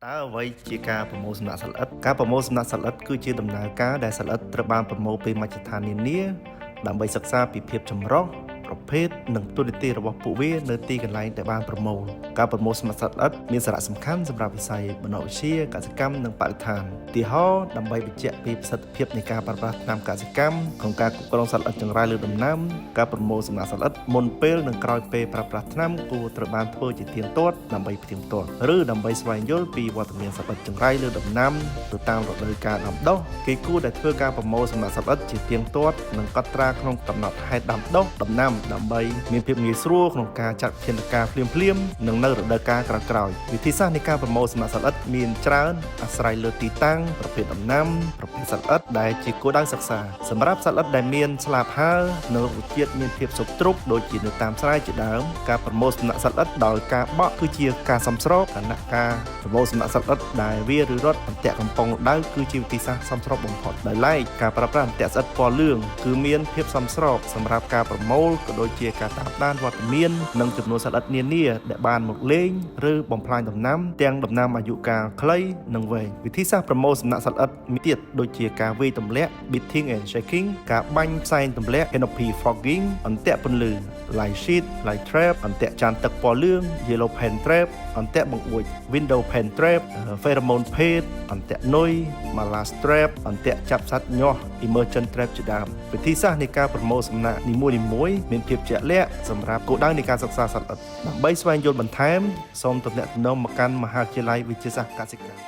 អ្វីជាការប្រមូលសំណាក់សត្វល្អិតការប្រមូលសំណាក់សត្វល្អិតគឺជាដំណើរការដែលសត្វល្អិតត្រូវបានប្រមូលពីមជ្ឈដ្ឋាននានាដើម្បីសិក្សាពីភាពចម្រុះប្រភេទនិងទូនាទីរបស់ពួកវានៅទីកន្លែងដែលបានប្រមូលការប្រមូលសំណាក់សត្វល្អិតមានសារៈសំខាន់សម្រាប់វិស័យបណ្ណវិទ្យាកសិកម្មនិងបរិស្ថានឧទាហរណ៍ដើម្បីបញ្ជាក់ពីប្រសិទ្ធភាពនៃការប្រើប្រាស់ថ្នាំកសិកម្មក្នុងការគ្រប់គ្រងសត្វល្អិតចង្រៃលើដំណាំការប្រមូលសំណាក់សត្វល្អិតមុនពេលនិងក្រោយពេលប្រើប្រាស់ថ្នាំគួរត្រូវបានធ្វើជាទៀងទាត់ដើម្បីផ្ទៀងផ្ទាត់ឬដើម្បីស្វែងយល់ពីវត្តមានសត្វល្អិតចង្រៃលើដំណាំទៅតាមរដូវកាលដាំដុះគេគួរតែធ្វើការប្រមូលសំណាក់សត្វល្អិតជាទៀងទាត់និងកត់ត្រាក្នុងកំណត់ហេតុដាំដុះដំណាំដើម្បីមានភាពងាយស្រួលក្នុងការចាត់វិធានការភ្លាមៗនិងនៅរដូវកាលក្រោយៗវិធីសាស្ត្រនៃការប្រមូលសំណាក់សត្វល្អិតមានច្រើនអាស្រ័យលើទីតាំងប្រភេទដំណាំប្រភេទសត្វល្អិតដែលជាគោលដៅសិក្សាសម្រាប់សត្វល្អិតដែលមានស្លាបហើរនិងរុក្ខជាតិមានភាពសុបទ្រុបដូចជានៅតាមស្រែជាដើមការប្រមូលសំណាក់សត្វល្អិតដោយការបក់គឺជាការសមស្របខណៈការប្រមូលសំណាក់សត្វល្អិតដែលវាឬរត់អន្ទាក់កំប៉ុងដៅគឺជាវិធីសាស្ត្រសមស្របបំផុតដោយឡែកការប្រើប្រាស់អន្ទាក់ស្អិតពណ៌លឿងគឺមានភាពសមស្របសម្រាប់ការប្រមូលក៏ដូចជាការតាមដានវត្តមាននិងចំនួនសត្វល្អិតនានាដែលបានមកលេងឬបំផ្លាញដំណាំទាំងដំណាំអាយុកាលខ្លីនិងវែងវិធីសាស្ត្រប្រមូលសំណាក់សត្វល្អិតមានទៀតដូចជាការវាយទម្លាក់ beating and shaking ការបាញ់ផ្សែងទម្លាក់ canopy fogging អន្ទាក់ពន្លឺ light sheet light trap អន្ទាក់ចានទឹកពណ៌លឿង yellow pen trap អន្ទាក់បង្អួច window pen trap pheromone paste អន្ទាក់នុយ malast trap អន្ទាក់ចាប់សត្វញាស់ emergent trap ជាដើមវិធីសាស្ត្រនៃការប្រមូលសំណាក់នីមួយៗមានភាពជាក់លាក់សម្រាប់គោលដៅនៃការសិក្សាសត្វល្អិតដើម្បីស្វែងយល់បន្ថែមសូមទំនាក់ទំនងមកកាន់មហាវិទ្យាល័យវិទ្យាសាស្ត្រកសិកម្ម